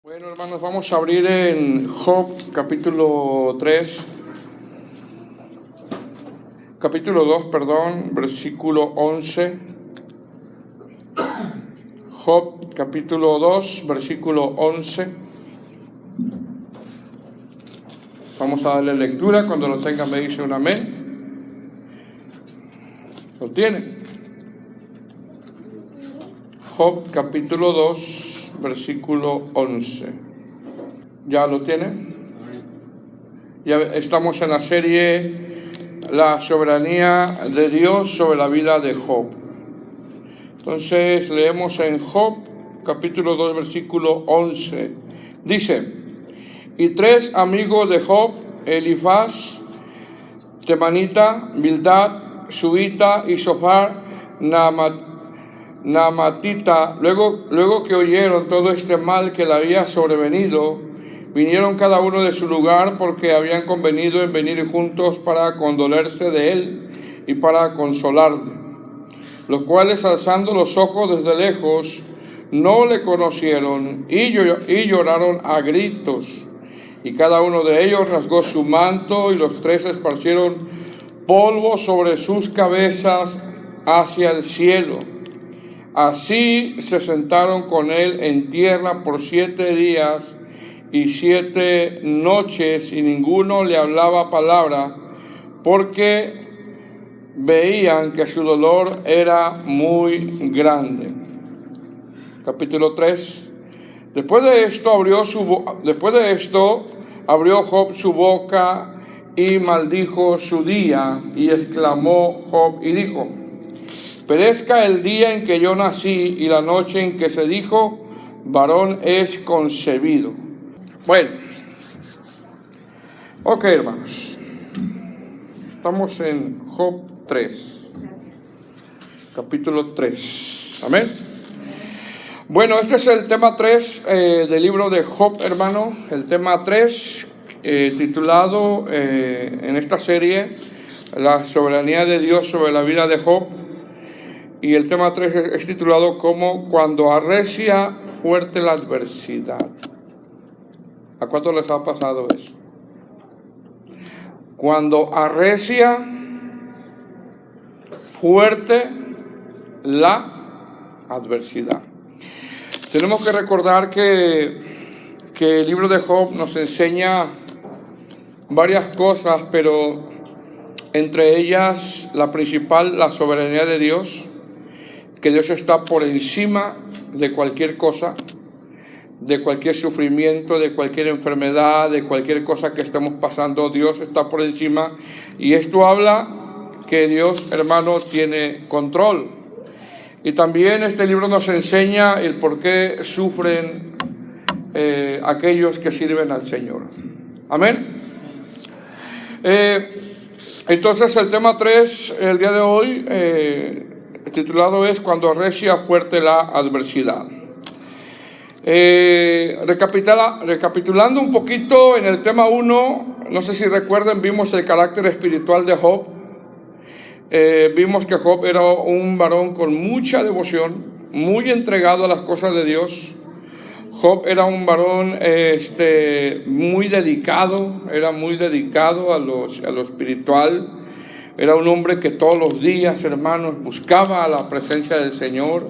Bueno, hermanos, vamos a abrir en Job capítulo 2, versículo 11. Job capítulo 2, versículo 11. Vamos a darle lectura. Cuando lo tenga me dice un amén. ¿Lo tiene? Job capítulo 2, versículo 11. ¿Ya lo tiene? Ya estamos en la serie La soberanía de Dios sobre la vida de Job. Entonces leemos en Job capítulo 2, versículo 11. Dice: y 3 amigos de Job, Elifaz, Temanita, Bildad, Subita y Sofar, Naamatita, luego que oyeron todo este mal que le había sobrevenido, vinieron cada uno de su lugar, porque habían convenido en venir juntos para condolerse de él y para consolarle, los cuales, alzando los ojos desde lejos, no le conocieron y lloraron a gritos, y cada uno de ellos rasgó su manto, y los 3 esparcieron polvo sobre sus cabezas hacia el cielo. Así se sentaron con él en tierra por 7 días y 7 noches, y ninguno le hablaba palabra, porque veían que su dolor era muy grande. Capítulo 3. Después de esto abrió Job su boca y maldijo su día, y exclamó Job y dijo: perezca el día en que yo nací, y la noche en que se dijo, varón es concebido. Bueno, ok, hermanos, estamos en Job 3. Gracias. Capítulo 3, amén. Bueno, este es el tema 3 del libro de Job, hermano. El tema 3, titulado en esta serie, La soberanía de Dios sobre la vida de Job. Y el tema 3 es titulado como Cuando arrecia fuerte la adversidad. ¿A cuántos les ha pasado eso? Cuando arrecia fuerte la adversidad. Tenemos que recordar que el libro de Job nos enseña varias cosas, pero entre ellas la principal, la soberanía de Dios, que Dios está por encima de cualquier cosa, de cualquier sufrimiento, de cualquier enfermedad, de cualquier cosa que estemos pasando. Dios está por encima, y esto habla que Dios, hermano, tiene control. Y también este libro nos enseña el por qué sufren aquellos que sirven al Señor. Amén. Entonces el tema 3 el día de hoy titulado es Cuando arrecia fuerte la adversidad. Recapitulando un poquito en el tema 1, no sé si recuerden, vimos el carácter espiritual de Job. Vimos que Job era un varón con mucha devoción, muy entregado a las cosas de Dios. Job era un varón muy dedicado, era muy dedicado a lo espiritual. Era un hombre que todos los días, hermanos, buscaba la presencia del Señor.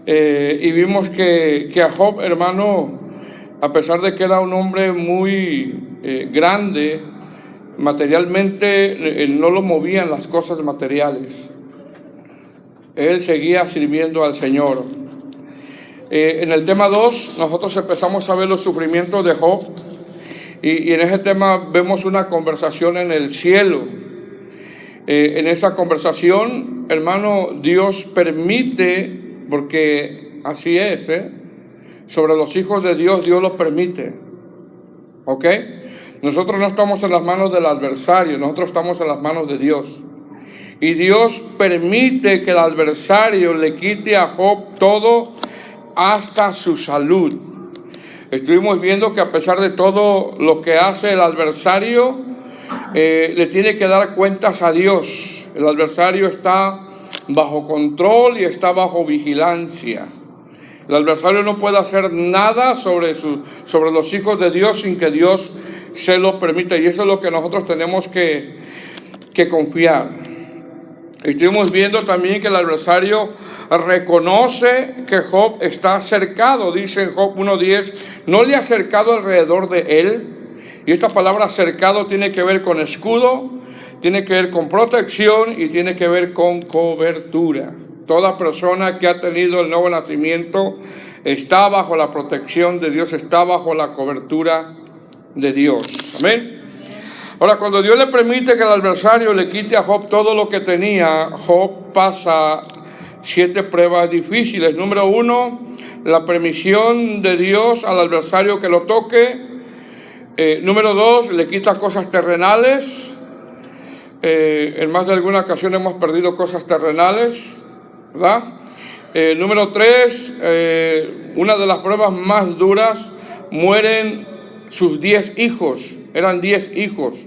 Y vimos que a Job, hermano, a pesar de que era un hombre muy grande, materialmente no lo movían las cosas materiales. Él seguía sirviendo al Señor. En el tema 2, nosotros empezamos a ver los sufrimientos de Job. Y en ese tema vemos una conversación en el cielo. En esa conversación, hermano, Dios permite, porque así es, sobre los hijos de Dios, Dios los permite. ¿Ok? Nosotros no estamos en las manos del adversario, nosotros estamos en las manos de Dios. Y Dios permite que el adversario le quite a Job todo, hasta su salud. Estuvimos viendo que a pesar de todo lo que hace el adversario, le tiene que dar cuentas a Dios. El adversario está bajo control y está bajo vigilancia. El adversario no puede hacer nada sobre los hijos de Dios sin que Dios se lo permita. Y eso es lo que nosotros tenemos que confiar. Estuvimos viendo también que el adversario reconoce que Job está cercado. Dice en Job 1:10, no le ha cercado alrededor de él. Y esta palabra cercado tiene que ver con escudo, tiene que ver con protección y tiene que ver con cobertura. Toda persona que ha tenido el nuevo nacimiento está bajo la protección de Dios, está bajo la cobertura de Dios. Amén. Ahora, cuando Dios le permite que el adversario le quite a Job todo lo que tenía, Job pasa 7 pruebas difíciles. Número 1, la permisión de Dios al adversario que lo toque. Número 2, le quita cosas terrenales. En más de alguna ocasión hemos perdido cosas terrenales, ¿verdad? Número 3, una de las pruebas más duras, mueren sus 10 hijos. Eran 10 hijos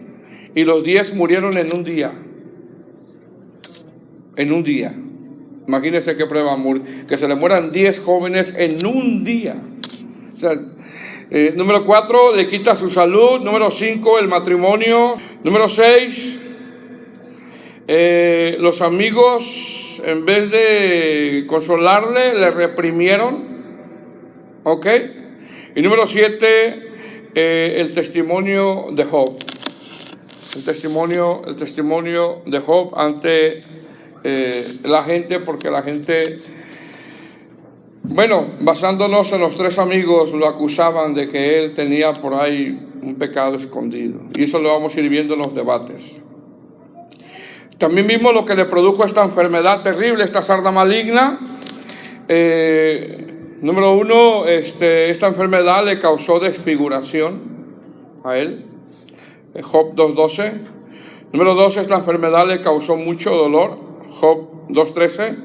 y los 10 murieron en un día. En un día. Imagínense qué prueba, que se le mueran 10 jóvenes en un día. O sea, número 4, le quita su salud. Número 5, el matrimonio. Número 6, los amigos, en vez de consolarle, le reprimieron. ¿Ok? Y número 7, el testimonio de Job. El testimonio de Job ante la gente, porque la gente, basándonos en los 3 amigos, lo acusaban de que él tenía por ahí un pecado escondido. Y eso lo vamos a ir viendo en los debates. También vimos lo que le produjo esta enfermedad terrible, esta sarna maligna. Número 1, esta enfermedad le causó desfiguración a él. Job 2:12. Número 2, esta enfermedad le causó mucho dolor. Job 2:13.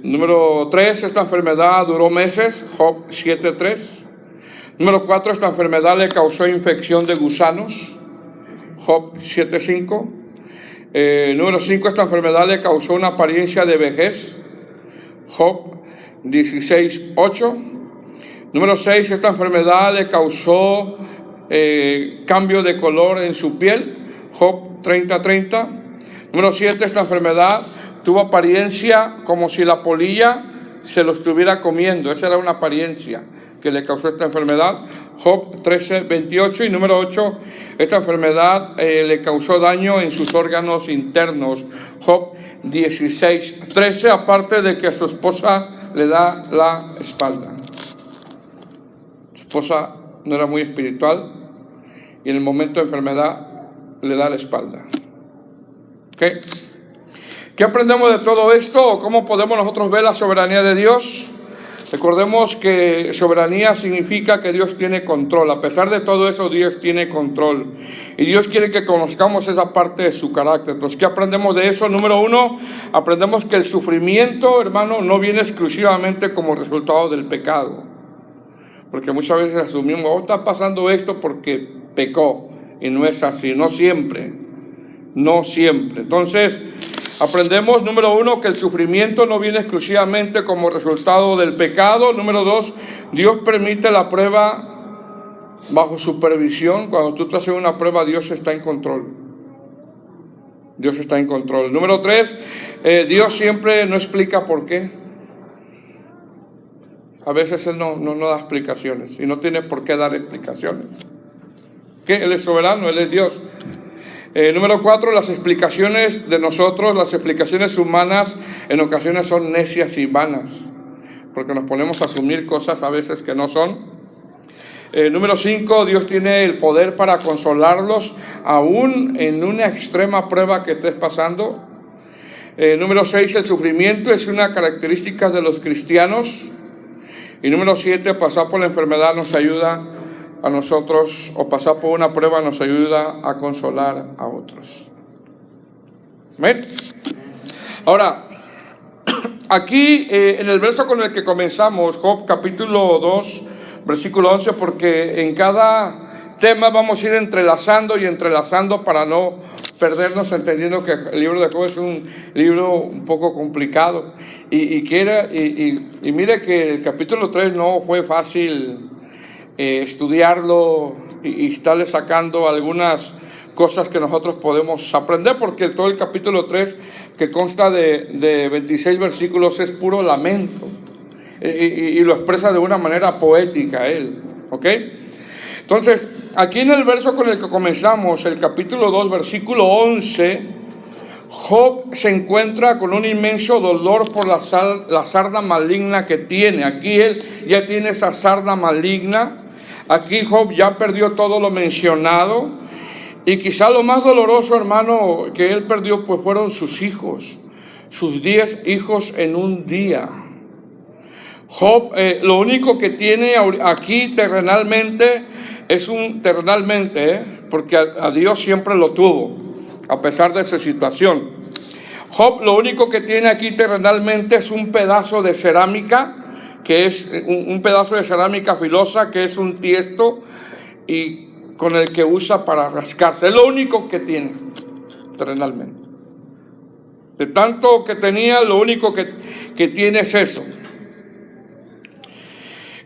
Número 3, esta enfermedad duró meses. Job 7:3. Número 4, esta enfermedad le causó infección de gusanos. Job 7:5. Número 5, esta enfermedad le causó una apariencia de vejez. Job 16:8. Número 6, esta enfermedad le causó cambio de color en su piel. Job 30:30. Número 7, esta enfermedad tuvo apariencia como si la polilla se lo estuviera comiendo. Esa era una apariencia que le causó esta enfermedad. Job 13:28. Y número 8, esta enfermedad le causó daño en sus órganos internos. Job 16:13. Aparte de que a su esposa le da la espalda. Su esposa no era muy espiritual y en el momento de enfermedad le da la espalda. ¿Ok? ¿Qué aprendemos de todo esto? ¿Cómo podemos nosotros ver la soberanía de Dios? Recordemos que soberanía significa que Dios tiene control. A pesar de todo eso, Dios tiene control. Y Dios quiere que conozcamos esa parte de su carácter. Entonces, ¿qué aprendemos de eso? Número 1, aprendemos que el sufrimiento, hermano, no viene exclusivamente como resultado del pecado. Porque muchas veces asumimos, está pasando esto porque pecó. Y no es así, no siempre. No siempre. Entonces, aprendemos, número 1, que el sufrimiento no viene exclusivamente como resultado del pecado. Número 2, Dios permite la prueba bajo supervisión. Cuando tú te haces una prueba, Dios está en control. Dios está en control. Número 3, Dios siempre no explica por qué. A veces Él no da explicaciones y no tiene por qué dar explicaciones. ¿Qué? Él es soberano, Él es Dios. Número 4, las explicaciones de nosotros, las explicaciones humanas en ocasiones son necias y vanas, porque nos ponemos a asumir cosas a veces que no son. Número 5, Dios tiene el poder para consolarlos aún en una extrema prueba que estés pasando. Número 6, el sufrimiento es una característica de los cristianos. Y número 7, pasar por la enfermedad nos ayuda a nosotros, o pasar por una prueba nos ayuda a consolar a otros. ¿Ven? Ahora, aquí en el verso con el que comenzamos, Job capítulo 2, versículo 11, porque en cada tema vamos a ir entrelazando para no perdernos, entendiendo que el libro de Job es un libro un poco complicado. Y mire que el capítulo 3 no fue fácil estudiarlo y estarle sacando algunas cosas que nosotros podemos aprender, porque todo el capítulo 3, que consta de 26 versículos, es puro lamento. Y lo expresa de una manera poética él, ¿ok? Entonces, aquí en el verso con el que comenzamos, el capítulo 2, versículo 11, Job se encuentra con un inmenso dolor por la sarna maligna que tiene. Aquí él ya tiene esa sarna maligna. Aquí Job ya perdió todo lo mencionado. Y quizá lo más doloroso, hermano, que él perdió, pues fueron sus hijos. Sus 10 hijos en un día. Job, lo único que tiene aquí terrenalmente es porque a Dios siempre lo tuvo, a pesar de su situación. Job lo único que tiene aquí terrenalmente es un pedazo de cerámica, que es un pedazo de cerámica filosa, que es un tiesto, y con el que usa para rascarse. Es lo único que tiene terrenalmente. De tanto que tenía, lo único que tiene es eso.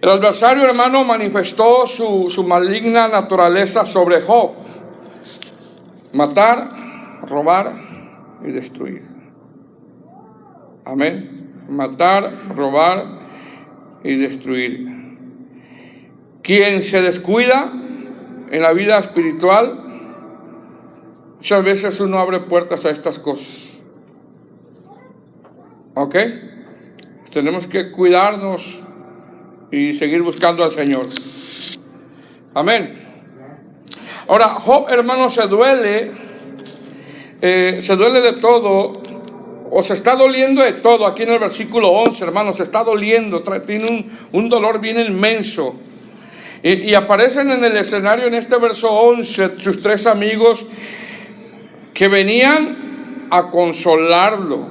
El adversario, hermano, manifestó su maligna naturaleza sobre Job: matar, robar y destruir. Amén. Matar, robar y destruir. Quien se descuida en la vida espiritual, muchas veces uno abre puertas a estas cosas. ¿Ok? Tenemos que cuidarnos y seguir buscando al Señor. Amén. Ahora, Job, hermano, se duele de todo, o se está doliendo de todo. Aquí en el versículo 11, hermano, se está doliendo, tiene un dolor bien inmenso. Y aparecen en el escenario, en este verso 11, sus 3 amigos que venían a consolarlo,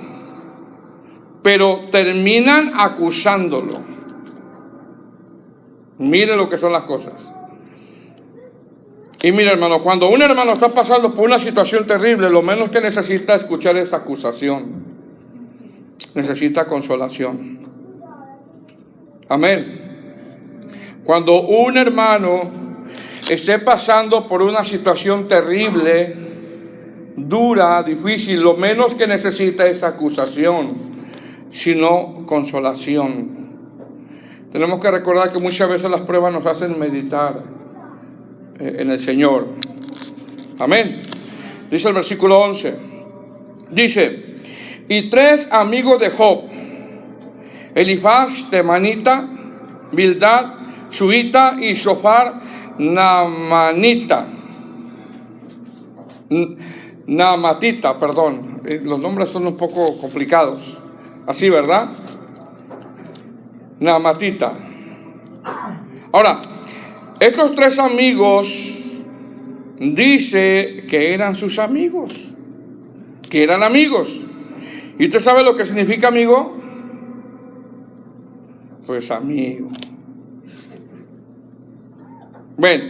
pero terminan acusándolo. Mire lo que son las cosas. Y mire, hermano, cuando un hermano está pasando por una situación terrible, lo menos que necesita es escuchar esa acusación. Necesita consolación. Amén. Cuando un hermano esté pasando por una situación terrible, dura, difícil, lo menos que necesita es acusación, sino consolación. Tenemos que recordar que muchas veces las pruebas nos hacen meditar en el Señor. Amén. Dice el versículo 11. Dice: y 3 amigos de Job, Elifaz temanita, Bildad suita y Sofar naamatita. Los nombres son un poco complicados. Así, ¿verdad? Naamatita. Ahora, estos 3 amigos dice que eran sus amigos, que eran amigos. ¿Y usted sabe lo que significa amigo? Pues amigo. Bueno,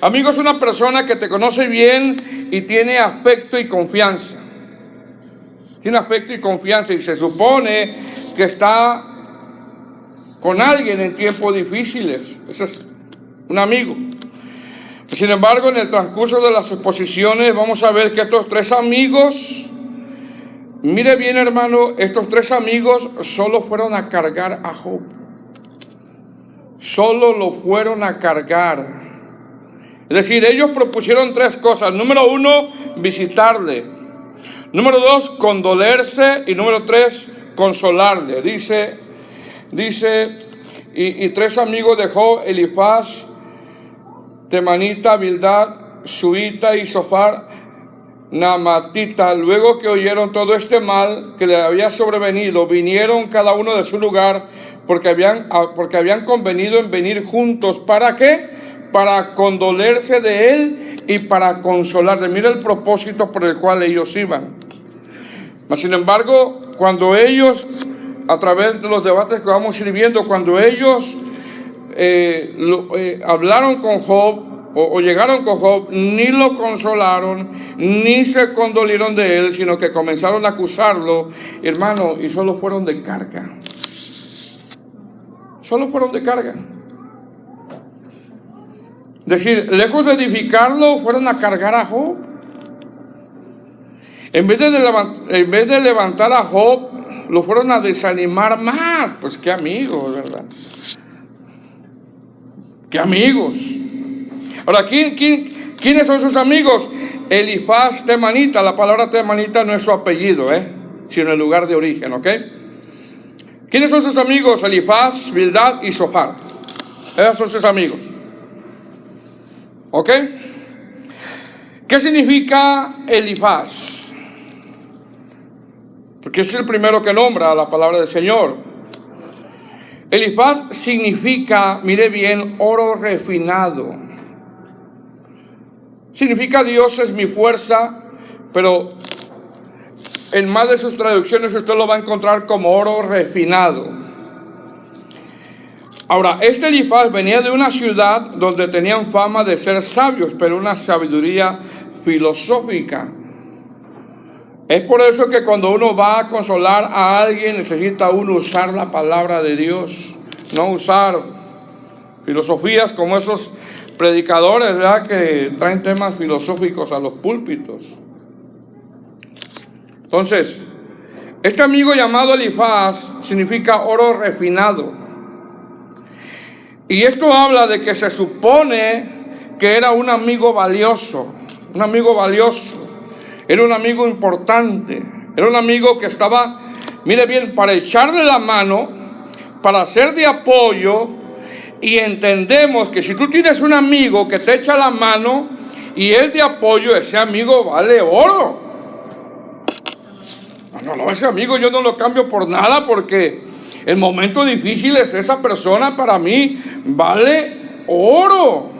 amigo es una persona que te conoce bien y tiene afecto y confianza. tiene afecto y confianza y se supone que está con alguien en tiempos difíciles. Ese es un amigo. Sin embargo, en el transcurso de las exposiciones vamos a ver que estos tres amigos, mire bien hermano, estos tres amigos solo fueron a cargar a Job. Solo lo fueron a cargar. Es decir, ellos propusieron tres cosas. Número uno, visitarle. Número dos, condolerse. Y número tres, consolarle. Dice, y tres amigos de Job, Elifaz, Temanita, Bildad, Suita y Sofar, Naamatita, luego que oyeron todo este mal que le había sobrevenido, vinieron cada uno de su lugar, porque habían convenido en venir juntos. ¿Para qué? Para condolerse de él y para consolarle. Mira el propósito por el cual ellos iban. Mas sin embargo, cuando ellos, a través de los debates que vamos a ir viendo, cuando ellos hablaron con Job o llegaron con Job, ni lo consolaron, ni se condolieron de él, sino que comenzaron a acusarlo, hermano, y solo fueron de carga. Solo fueron de carga. Es decir, lejos de edificarlo, fueron a cargar a Job. En vez de levantar a Job, lo fueron a desanimar más. Pues qué amigos, ¿verdad? Qué amigos. Ahora, ¿quiénes son sus amigos? Elifaz Temanita. La palabra Temanita no es su apellido, sino el lugar de origen, ¿ok? ¿Quiénes son sus amigos? Elifaz, Bildad y Sofar. Esos son sus amigos. ¿Ok? ¿Qué significa Elifaz? Porque es el primero que nombra la palabra del Señor. Elifaz significa, mire bien, oro refinado. Significa Dios es mi fuerza, pero en más de sus traducciones usted lo va a encontrar como oro refinado. Ahora, este Elifaz venía de una ciudad donde tenían fama de ser sabios, pero una sabiduría filosófica. Es por eso que cuando uno va a consolar a alguien, necesita uno usar la palabra de Dios, no usar filosofías como esos predicadores, ¿verdad?, que traen temas filosóficos a los púlpitos. Entonces, este amigo llamado Elifaz significa oro refinado. Y esto habla de que se supone que era un amigo valioso, era un amigo importante, era un amigo que estaba, mire bien, para echarle la mano, para ser de apoyo. Y entendemos que si tú tienes un amigo que te echa la mano y es de apoyo, ese amigo vale oro. No, ese amigo yo no lo cambio por nada, porque en momentos difíciles esa persona para mí vale oro.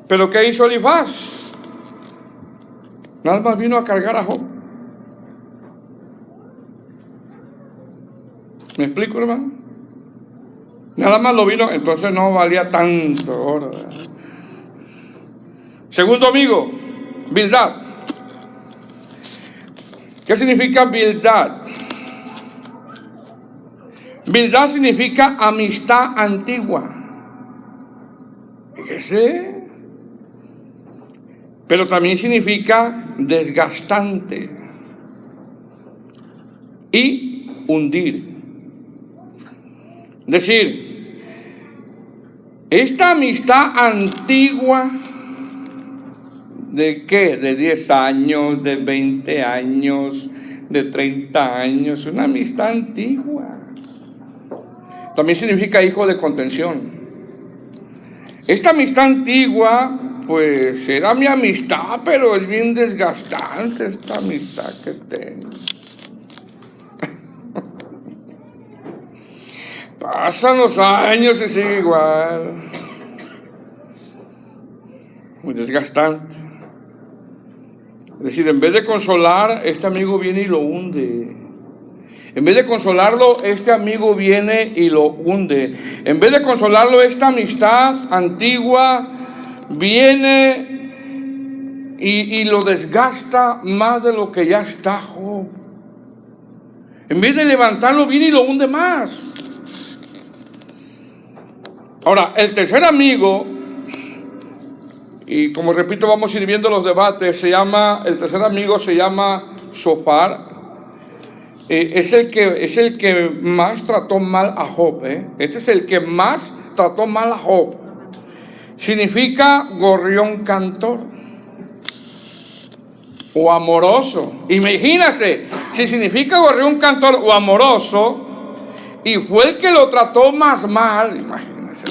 Pero ¿qué hizo Elifaz? Nada más vino a cargar a Job. ¿Me explico, hermano? Nada más lo vino, entonces no valía tanto oro. Segundo amigo, Bildad. ¿Qué significa Bildad? Bildad significa amistad antigua. Fíjese. Pero también significa desgastante y hundir. Es decir, esta amistad antigua, ¿de qué? De 10 años, de 20 años, de 30 años, una amistad antigua. También significa hijo de contención. Esta amistad antigua, pues era mi amistad, pero es bien desgastante esta amistad que tengo. Pasan los años y sigue igual. Muy desgastante. Es decir, en vez de consolar, este amigo viene y lo hunde. En vez de consolarlo, este amigo viene y lo hunde. En vez de consolarlo, esta amistad antigua viene y lo desgasta más de lo que ya está Job. En vez de levantarlo, viene y lo hunde más. Ahora, el tercer amigo, y como repito, vamos a ir viendo los debates, el tercer amigo se llama Zofar. Es el que más trató mal a Job. Este es el que más trató mal a Job. Significa gorrión cantor o amoroso. Imagínense, si significa gorrión cantor o amoroso, y fue el que lo trató más mal, imagínense.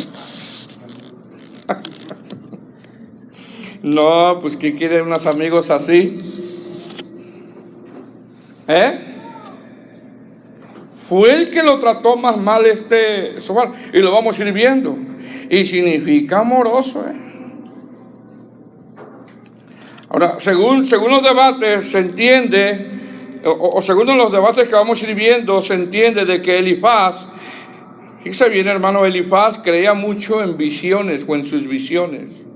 No, pues ¿qué quieren unos amigos así? Fue el que lo trató más mal Zofar, y lo vamos a ir viendo. Y significa amoroso. Ahora, según los debates se entiende, o según los debates que vamos a ir viendo, se entiende de que Elifaz, fíjese bien, hermano, Elifaz creía mucho en visiones o en sus visiones.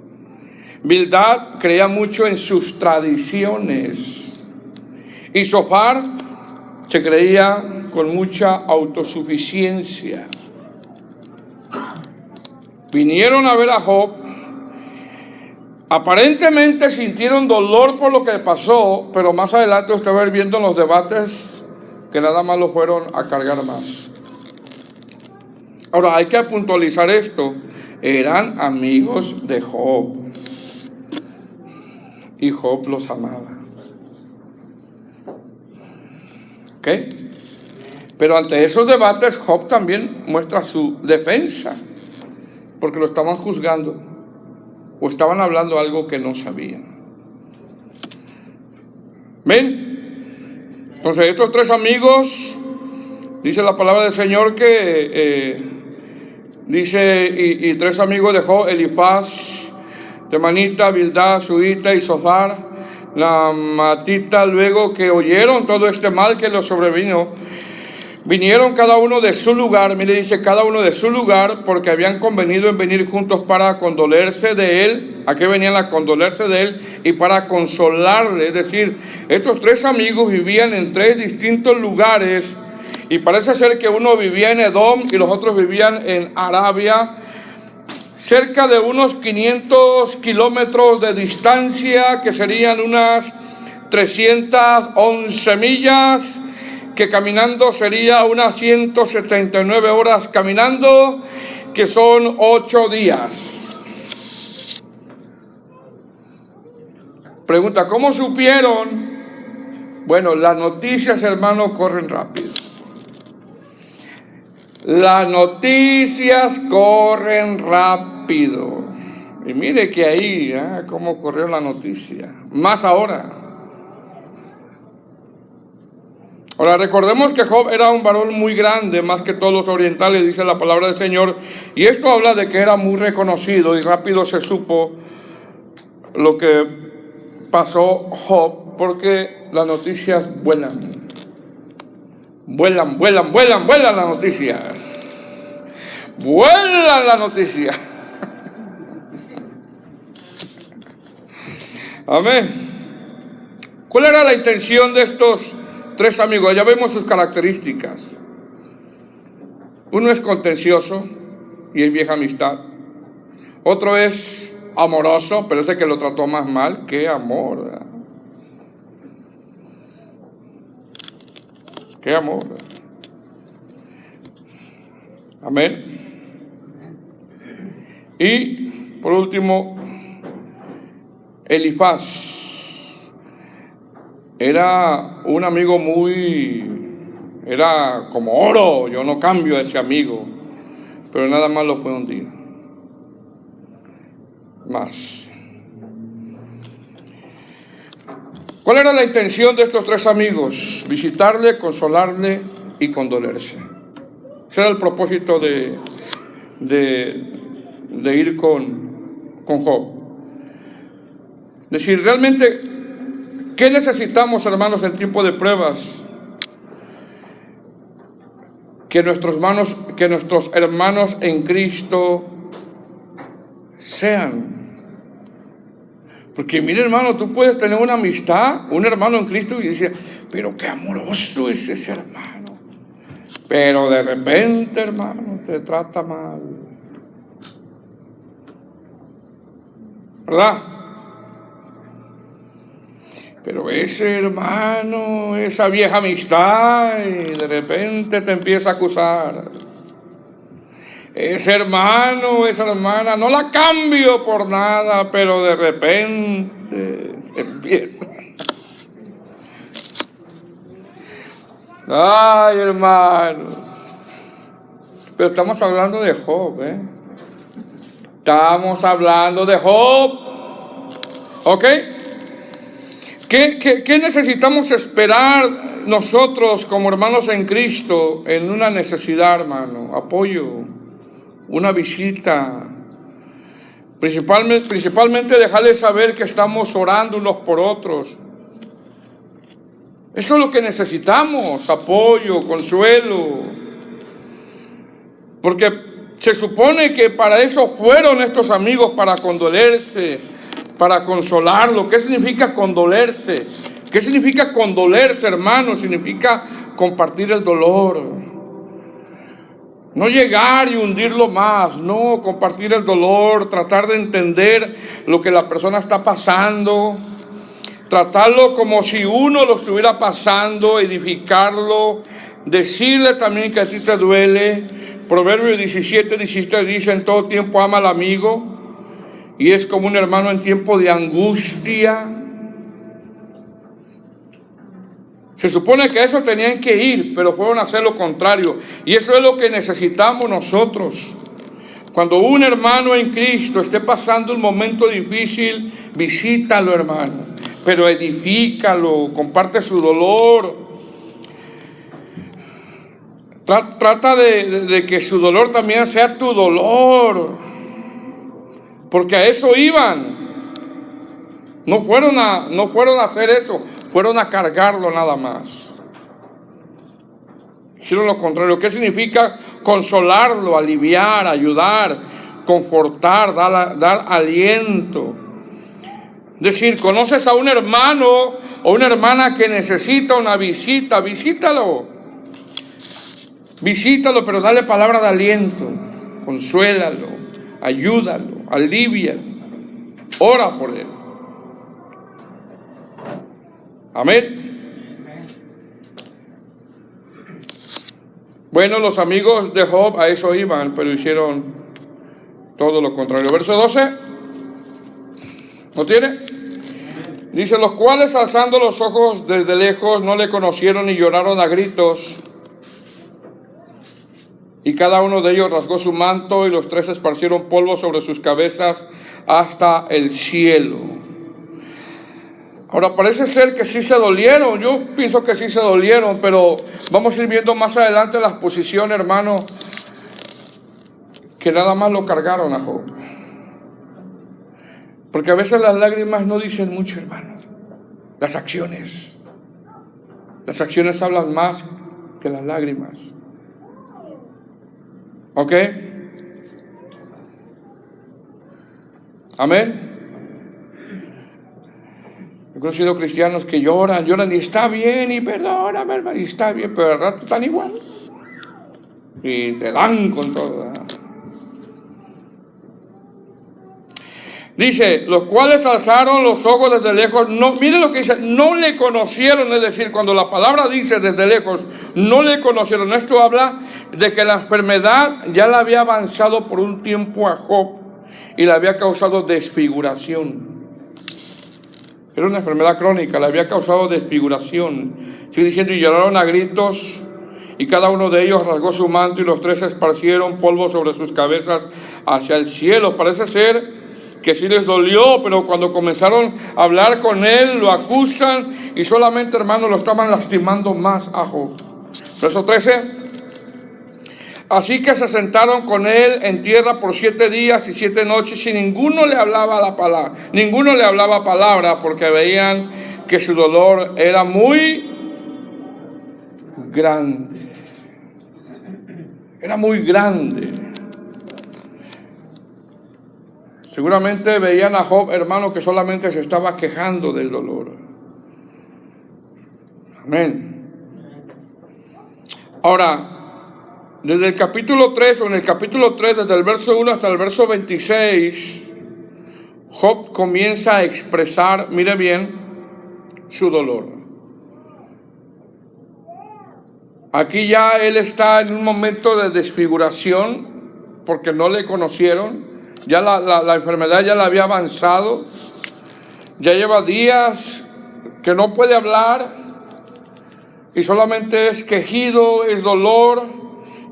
Bildad creía mucho en sus tradiciones. Y Zofar se creía con mucha autosuficiencia. Vinieron a ver a Job. Aparentemente sintieron dolor por lo que pasó, pero más adelante usted va a ir viendo en los debates que nada más lo fueron a cargar más. Ahora hay que puntualizar esto. Eran amigos de Job. Y Job los amaba. ¿Ok? Pero ante esos debates, Job también muestra su defensa, porque lo estaban juzgando o estaban hablando algo que no sabían. ¿Ven? Entonces estos tres amigos, dice la palabra del Señor que dice, y tres amigos de Job, Elifaz, Temanita, Bildad, Suita y Zofar, la matita, luego que oyeron todo este mal que les sobrevino, vinieron cada uno de su lugar. Mire, dice cada uno de su lugar, porque habían convenido en venir juntos para condolerse de él. ¿A qué venían a condolerse de él? Y para consolarle. Es decir, estos tres amigos vivían en tres distintos lugares, y parece ser que uno vivía en Edom y los otros vivían en Arabia, cerca de unos 500 kilómetros de distancia, que serían unas 311 millas, que caminando sería unas 179 horas caminando, que son 8 días. Pregunta, ¿cómo supieron? Bueno, las noticias, hermano, corren rápido. Las noticias corren rápido. Y mire que ahí, cómo corrió la noticia. Más ahora. Ahora recordemos que Job era un varón muy grande, más que todos los orientales, dice la palabra del Señor. Y esto habla de que era muy reconocido y rápido se supo lo que pasó Job, porque las noticias vuelan. Vuelan las noticias. Vuelan las noticias. Amén. ¿Cuál era la intención de estos tres amigos? Ya vemos sus características. Uno es contencioso y es vieja amistad. Otro es amoroso, pero ese que lo trató más mal. ¡Qué amor! ¿Verdad? ¡Qué amor! Amén. Y por último, Elifaz. Era un amigo era como oro. Yo no cambio a ese amigo, pero nada más lo fue un día. Más. ¿Cuál era la intención de estos tres amigos? Visitarle, consolarle y condolerse. Ese era el propósito de ir con Job. Es decir, realmente, ¿qué necesitamos, hermanos, en tiempo de pruebas? Que nuestros hermanos en Cristo sean Porque mire, hermano, tú puedes tener una amistad, un hermano en Cristo, y decir, pero qué amoroso es ese hermano. Pero de repente, hermano, te trata mal. ¿Verdad? Pero ese hermano, esa vieja amistad, y de repente te empieza a acusar. Ese hermano, esa hermana, no la cambio por nada, pero de repente empieza. Ay, hermanos. Pero estamos hablando de Job, ¿eh? Estamos hablando de Job. ¿Ok? ¿Qué necesitamos esperar nosotros como hermanos en Cristo en una necesidad, hermano? Apoyo, una visita. Principalmente dejarles saber que estamos orando unos por otros. Eso es lo que necesitamos, apoyo, consuelo. Porque se supone que para eso fueron estos amigos, para condolerse, para consolarlo. ¿Qué significa condolerse? ¿Qué significa condolerse, hermano? Significa compartir el dolor. No llegar y hundirlo más, no, compartir el dolor, tratar de entender lo que la persona está pasando. Tratarlo como si uno lo estuviera pasando, edificarlo, decirle también que a ti te duele. Proverbios 17 dice, en todo tiempo ama al amigo, y es como un hermano en tiempo de angustia. Se supone que eso tenían que ir, pero fueron a hacer lo contrario. Y eso es lo que necesitamos nosotros. Cuando un hermano en Cristo esté pasando un momento difícil, visítalo, hermano. Pero edifícalo, comparte su dolor. Trata de que su dolor también sea tu dolor. Porque a eso iban. No fueron a hacer eso, fueron a cargarlo nada más. Hicieron lo contrario. ¿Qué significa consolarlo, aliviar, ayudar, confortar, dar aliento? Es decir, conoces a un hermano o una hermana que necesita una visita, visítalo, pero dale palabra de aliento, consuélalo, ayúdalo, alivia, ora por él. Amén. Bueno, los amigos de Job a eso iban, pero hicieron todo lo contrario. Verso 12. ¿No tiene? Dice, los cuales alzando los ojos desde lejos no le conocieron y lloraron a gritos. Y cada uno de ellos rasgó su manto y los tres esparcieron polvo sobre sus cabezas hasta el cielo. Ahora parece ser que sí se dolieron, yo pienso que sí se dolieron, pero vamos a ir viendo más adelante las posiciones, hermano, que nada más lo cargaron a Job. Porque a veces las lágrimas no dicen mucho, hermano. Las acciones hablan más que las lágrimas. ¿Ok? Amén. He conocido cristianos que lloran y está bien, y perdóname, hermano, y está bien, pero al rato están igual. Y te dan con todo, ¿verdad? Dice, los cuales alzaron los ojos desde lejos, no, mire lo que dice, no le conocieron, es decir, cuando la palabra dice desde lejos, no le conocieron. Esto habla de que la enfermedad ya la había avanzado por un tiempo a Job y le había causado desfiguración. Era una enfermedad crónica, le había causado desfiguración. Sigue diciendo, y lloraron a gritos, y cada uno de ellos rasgó su manto, y los tres esparcieron polvo sobre sus cabezas hacia el cielo. Parece ser que sí les dolió, pero cuando comenzaron a hablar con él, lo acusan, y solamente, hermanos, lo estaban lastimando más a Job. Verso 13. Así que se sentaron con él en tierra por 7 días y 7 noches, y ninguno le hablaba palabra, porque veían que su dolor era muy grande. Era muy grande. Seguramente veían a Job, hermano, que solamente se estaba quejando del dolor. Amén. Ahora, desde el capítulo 3, o en el capítulo 3, desde el verso 1 hasta el verso 26, Job comienza a expresar, mire bien, su dolor. Aquí ya él está en un momento de desfiguración, porque no le conocieron. Ya la enfermedad ya la había avanzado. Ya lleva días que no puede hablar. Y solamente es quejido, es dolor.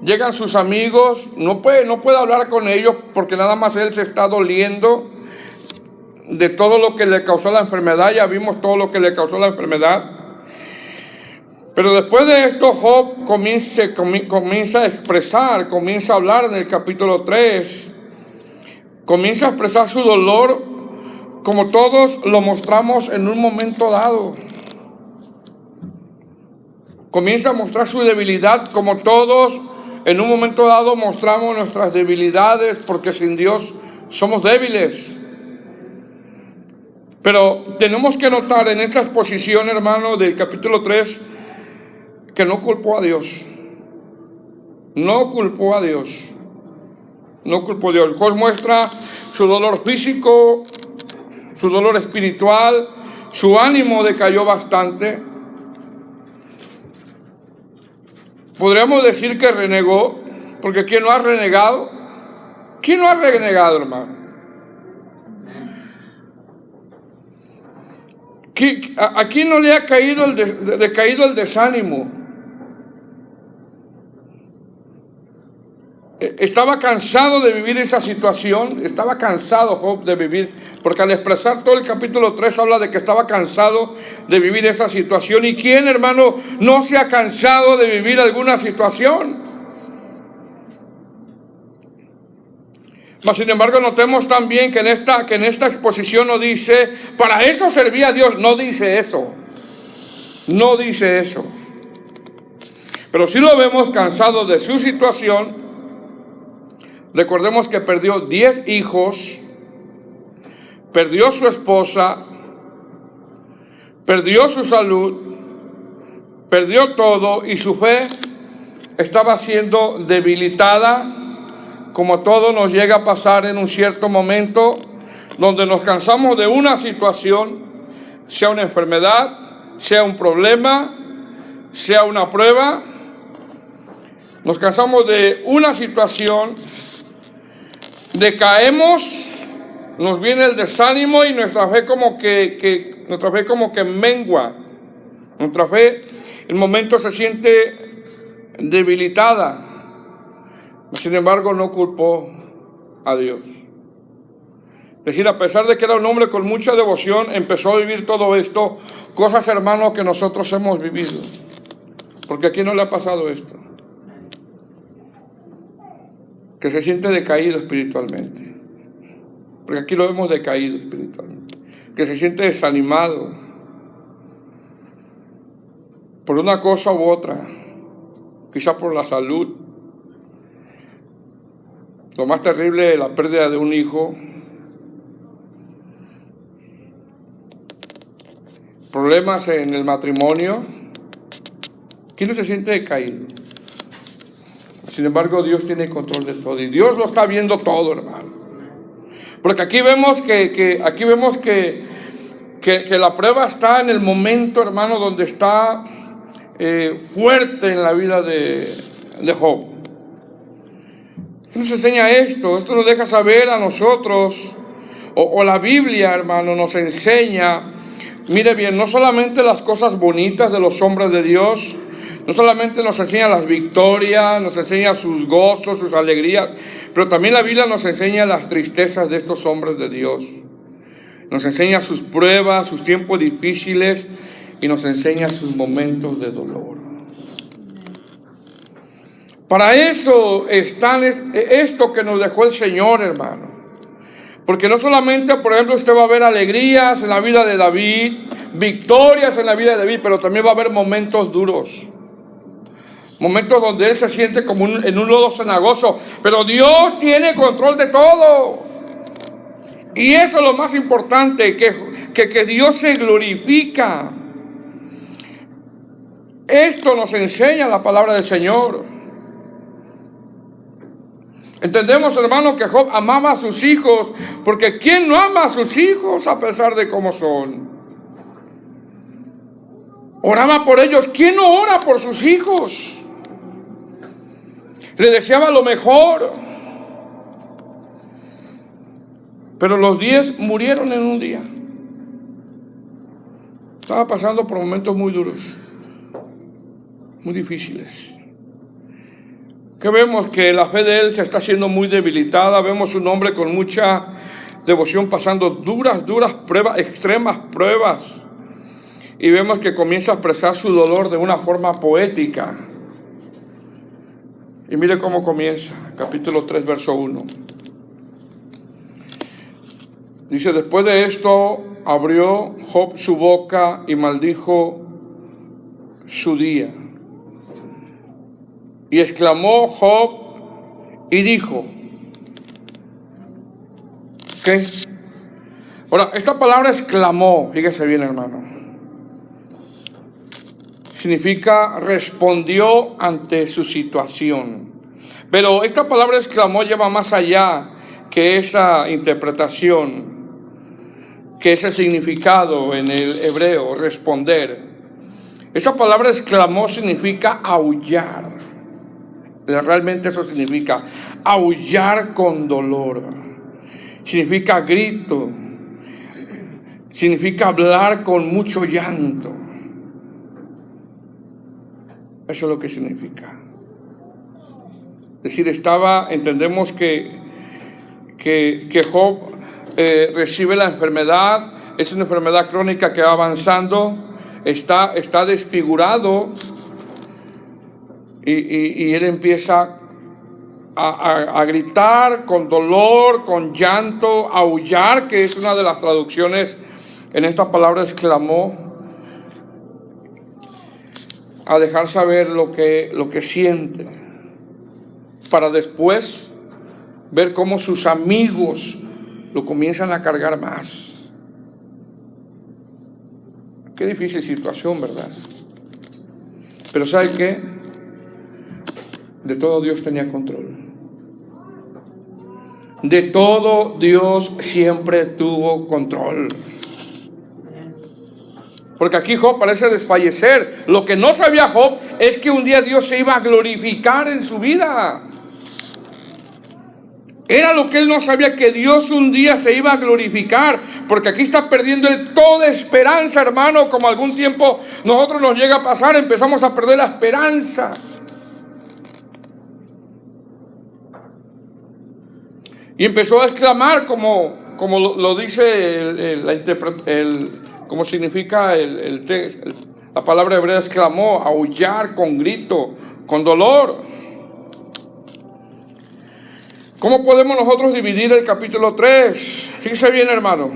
Llegan sus amigos. No puede hablar con ellos porque nada más él se está doliendo de todo lo que le causó la enfermedad. Ya vimos todo lo que le causó la enfermedad. Pero después de esto, Job comienza a expresar, comienza a hablar en el capítulo 3. Comienza a expresar su dolor como todos lo mostramos en un momento dado. Comienza a mostrar su debilidad como todos en un momento dado mostramos nuestras debilidades, porque sin Dios somos débiles. Pero tenemos que notar en esta exposición, hermano, del capítulo 3, que no culpó a Dios. No culpó a Dios. No culpó a Dios. Job muestra su dolor físico, su dolor espiritual, su ánimo decayó bastante. Podríamos decir que renegó, porque ¿quién no ha renegado? ¿Quién no ha renegado, hermano? ¿A quién no le ha decaído el desánimo? Estaba cansado de vivir esa situación, estaba cansado Job de vivir, porque al expresar todo el capítulo 3 habla de que estaba cansado de vivir esa situación. ¿Y quién, hermano, no se ha cansado de vivir alguna situación? Mas sin embargo notemos también que en esta exposición no dice, para eso servía a Dios. No dice eso, no dice eso. Pero sí lo vemos cansado de su situación. Recordemos que perdió 10 hijos, perdió su esposa, perdió su salud, perdió todo, y su fe estaba siendo debilitada, como todo nos llega a pasar en un cierto momento, donde nos cansamos de una situación, sea una enfermedad, sea un problema, sea una prueba. Nos cansamos de una situación, decaemos, nos viene el desánimo y nuestra fe como que mengua. Nuestra fe en momento se siente debilitada. Sin embargo, no culpó a Dios. Es decir, a pesar de que era un hombre con mucha devoción, empezó a vivir todo esto, cosas, hermanos, que nosotros hemos vivido. Porque ¿a quién no le ha pasado esto? Que se siente decaído espiritualmente. Porque aquí lo hemos decaído espiritualmente. Que se siente desanimado por una cosa u otra, quizás por la salud. Lo más terrible, la pérdida de un hijo. Problemas en el matrimonio. ¿Quién no se siente decaído? Sin embargo, Dios tiene control de todo. Y Dios lo está viendo todo, hermano. Porque aquí vemos que la prueba está en el momento, hermano, donde está fuerte en la vida de Job. ¿Qué nos enseña esto? Esto nos deja saber a nosotros, o la Biblia, hermano, nos enseña, mire bien, no solamente las cosas bonitas de los hombres de Dios, no solamente nos enseña las victorias, nos enseña sus gozos, sus alegrías, pero también la Biblia nos enseña las tristezas de estos hombres de Dios. Nos enseña sus pruebas, sus tiempos difíciles, y nos enseña sus momentos de dolor. Para eso está esto que nos dejó el Señor, hermano. Porque no solamente, por ejemplo, usted va a ver alegrías en la vida de David, victorias en la vida de David, pero también va a haber momentos duros. Momentos donde él se siente como en un lodo cenagoso. Pero Dios tiene control de todo. Y eso es lo más importante, que Dios se glorifica. Esto nos enseña la palabra del Señor. Entendemos, hermano, que Job amaba a sus hijos, porque ¿quién no ama a sus hijos a pesar de cómo son? Oraba por ellos. ¿Quién no ora por sus hijos? Le deseaba lo mejor. Pero los 10 murieron en un día. Estaba pasando por momentos muy duros, muy difíciles. Que vemos que la fe de él se está haciendo muy debilitada. Vemos un hombre con mucha devoción pasando duras pruebas, extremas pruebas. Y vemos que comienza a expresar su dolor de una forma poética. Y mire cómo comienza, capítulo 3, verso 1. Dice: después de esto abrió Job su boca y maldijo su día. Y exclamó Job y dijo, ¿qué? Ahora, esta palabra exclamó, fíjese bien, hermano, significa respondió ante su situación. Pero esta palabra exclamó lleva más allá que esa interpretación, que ese significado en el hebreo, responder. Esa palabra exclamó significa aullar. Realmente eso significa aullar con dolor. Significa grito. Significa hablar con mucho llanto. Eso es lo que significa. Es decir, entendemos que Job recibe la enfermedad. Es una enfermedad crónica que va avanzando. Está desfigurado. Y él empieza a gritar con dolor, con llanto, a aullar, que es una de las traducciones en esta palabra exclamó, a dejar saber lo que siente, para después ver cómo sus amigos lo comienzan a cargar más. Qué difícil situación, ¿verdad? Pero ¿sabe qué? De todo Dios tenía control. De todo Dios siempre tuvo control. Porque aquí Job parece desfallecer. Lo que no sabía Job es que un día Dios se iba a glorificar en su vida. Era lo que él no sabía, que Dios un día se iba a glorificar. Porque aquí está perdiendo él toda esperanza, hermano. Como algún tiempo nosotros nos llega a pasar, empezamos a perder la esperanza. Y empezó a exclamar como lo dice como significa la palabra hebrea exclamó, aullar con grito, con dolor. ¿Cómo podemos nosotros dividir el capítulo 3? Fíjese bien, hermano.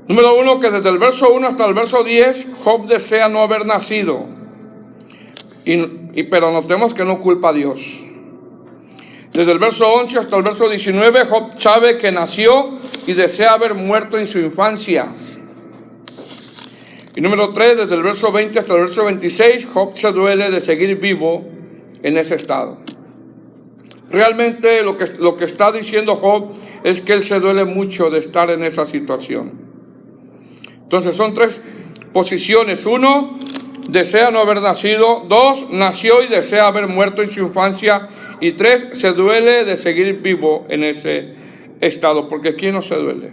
Número 1, que desde el verso 1 hasta el verso 10, Job desea no haber nacido. Pero notemos que no culpa a Dios. Desde el verso 11 hasta el verso 19, Job sabe que nació y desea haber muerto en su infancia. Y número 3, desde el verso 20 hasta el verso 26, Job se duele de seguir vivo en ese estado. Realmente lo que está diciendo Job es que él se duele mucho de estar en esa situación. Entonces son 3 posiciones. 1, desea no haber nacido. 2, nació y desea haber muerto en su infancia. Y 3, se duele de seguir vivo en ese estado. Porque ¿quién no se duele?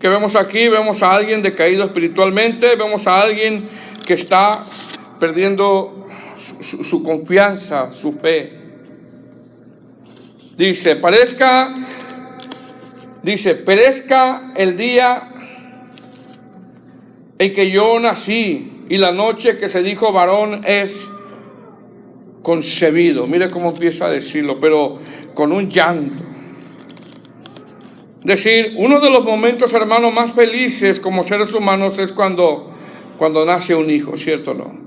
¿Qué vemos aquí? Vemos a alguien decaído espiritualmente. Vemos a alguien que está perdiendo su confianza, su fe. Dice, perezca el día en que yo nací y la noche que se dijo varón es concebido. Mire cómo empieza a decirlo, pero con un llanto. Es decir, uno de los momentos, hermanos, más felices como seres humanos es cuando nace un hijo, ¿cierto o no?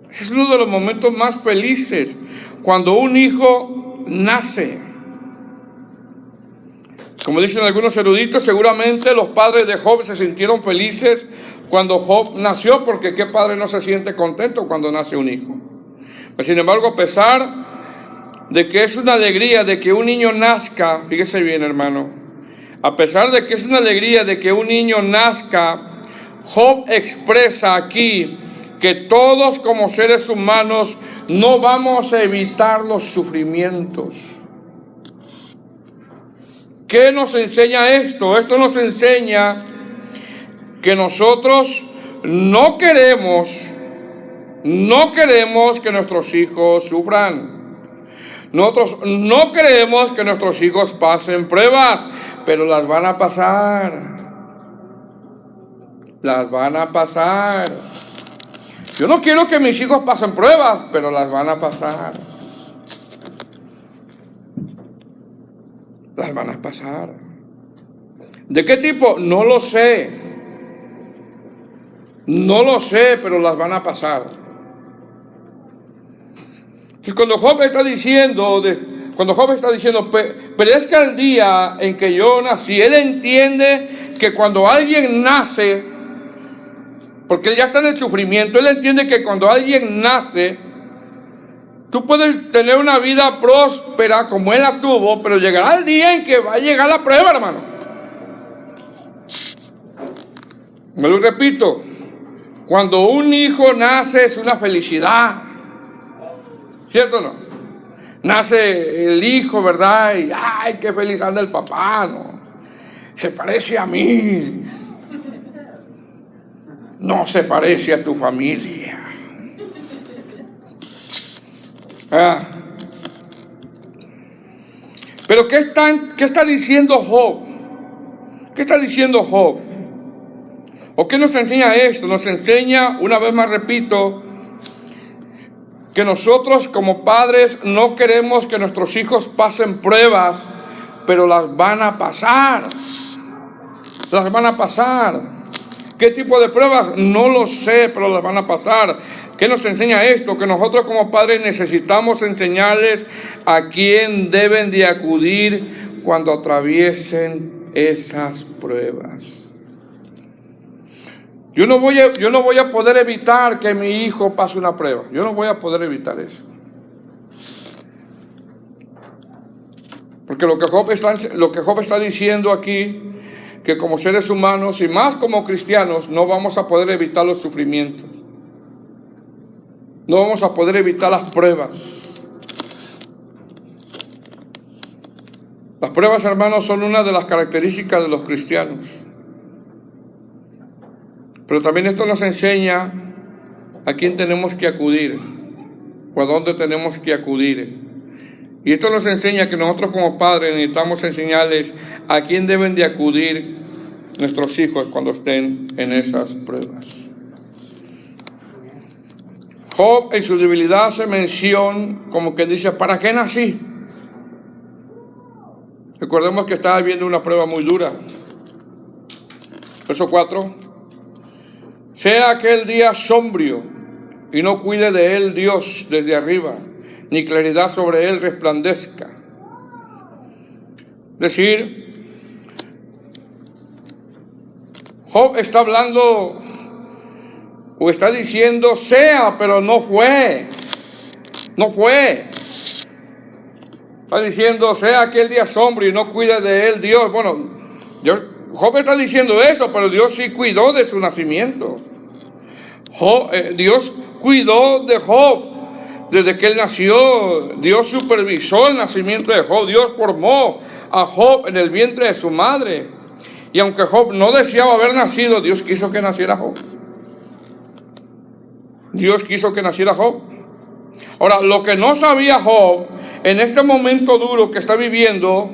Ese es uno de los momentos más felices, cuando un hijo nace. Como dicen algunos eruditos, seguramente los padres de Job se sintieron felices cuando Job nació, porque ¿qué padre no se siente contento cuando nace un hijo? Pero sin embargo, a pesar de que es una alegría de que un niño nazca, fíjese bien, hermano, a pesar de que es una alegría de que un niño nazca, Job expresa aquí que todos como seres humanos no vamos a evitar los sufrimientos. ¿Qué nos enseña esto? Esto nos enseña que nosotros no queremos que nuestros hijos sufran. Nosotros no queremos que nuestros hijos pasen pruebas, pero las van a pasar. Las van a pasar. Yo no quiero que mis hijos pasen pruebas, pero las van a pasar. Las van a pasar. ¿De qué tipo? No lo sé. No lo sé, pero las van a pasar. Entonces cuando Job está diciendo, pero es que al día en que yo nací, él entiende que cuando alguien nace, porque él ya está en el sufrimiento, él entiende que cuando alguien nace, tú puedes tener una vida próspera como él la tuvo, pero llegará el día en que va a llegar la prueba, hermano. Me lo repito, cuando un hijo nace es una felicidad, ¿cierto o no? Nace el hijo, ¿verdad? Y ¡ay, qué feliz anda el papá! ¿No? Se parece a mí. No se parece a tu familia. Pero ¿qué está diciendo Job? ¿Qué está diciendo Job? ¿O qué nos enseña esto? Nos enseña, una vez más repito, que nosotros como padres no queremos que nuestros hijos pasen pruebas, pero las van a pasar. Las van a pasar. ¿Qué tipo de pruebas? No lo sé, pero las van a pasar. ¿Qué nos enseña esto? Que nosotros como padres necesitamos enseñarles a quién deben de acudir cuando atraviesen esas pruebas. Yo no voy a poder evitar que mi hijo pase una prueba. Yo no voy a poder evitar eso. Porque lo que Job está diciendo aquí, que como seres humanos y más como cristianos no vamos a poder evitar los sufrimientos. No vamos a poder evitar las pruebas. Las pruebas, hermanos, son una de las características de los cristianos. Pero también esto nos enseña a quién tenemos que acudir o a dónde tenemos que acudir. Y esto nos enseña que nosotros como padres necesitamos enseñarles a quién deben de acudir nuestros hijos cuando estén en esas pruebas. Job en su debilidad hace mención como que dice, ¿para qué nací? Recordemos que estaba viviendo una prueba muy dura. Verso 4. Sea aquel día sombrío y no cuide de él Dios desde arriba, ni claridad sobre él resplandezca. Es decir, Job está hablando o está diciendo sea, pero no fue. No fue. Está diciendo sea aquel día sombrío y no cuide de él Dios. Bueno, Job está diciendo eso, pero Dios sí cuidó de su nacimiento. Dios cuidó de Job desde que él nació. Dios supervisó el nacimiento de Job. Dios formó a Job en el vientre de su madre. Y aunque Job no deseaba haber nacido, Dios quiso que naciera Job. Dios quiso que naciera Job. Ahora, lo que no sabía Job en este momento duro que está viviendo,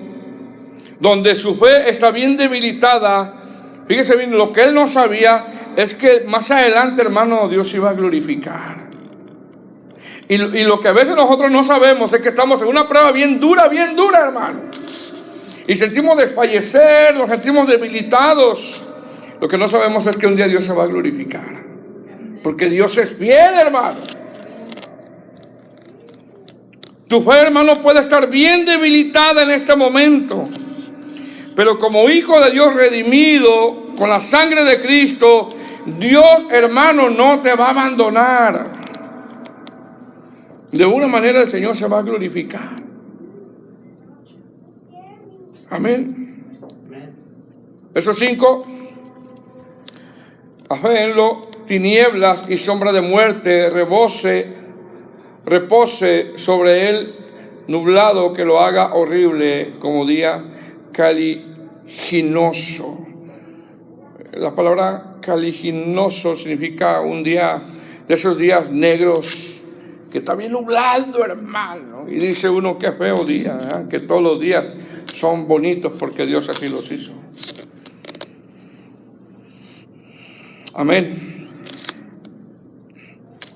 donde su fe está bien debilitada, fíjese bien, lo que él no sabía es que más adelante, hermano, Dios iba a glorificar. Y lo que a veces nosotros no sabemos es que estamos en una prueba bien dura, hermano. Y sentimos desfallecer, nos sentimos debilitados. Lo que no sabemos es que un día Dios se va a glorificar. Porque Dios es fiel, hermano. Tu fe, hermano, puede estar bien debilitada en este momento, pero como hijo de Dios redimido con la sangre de Cristo, Dios, hermano, no te va a abandonar. De una manera el Señor se va a glorificar. Amén. Verso 5. Aféenlo, tinieblas y sombra de muerte, repose sobre él nublado, que lo haga horrible como día caliginoso. La palabra caliginoso significa un día de esos días negros que está bien nublado, hermano. Y dice uno, qué feo día, ¿eh? Que todos los días son bonitos porque Dios así los hizo. Amén.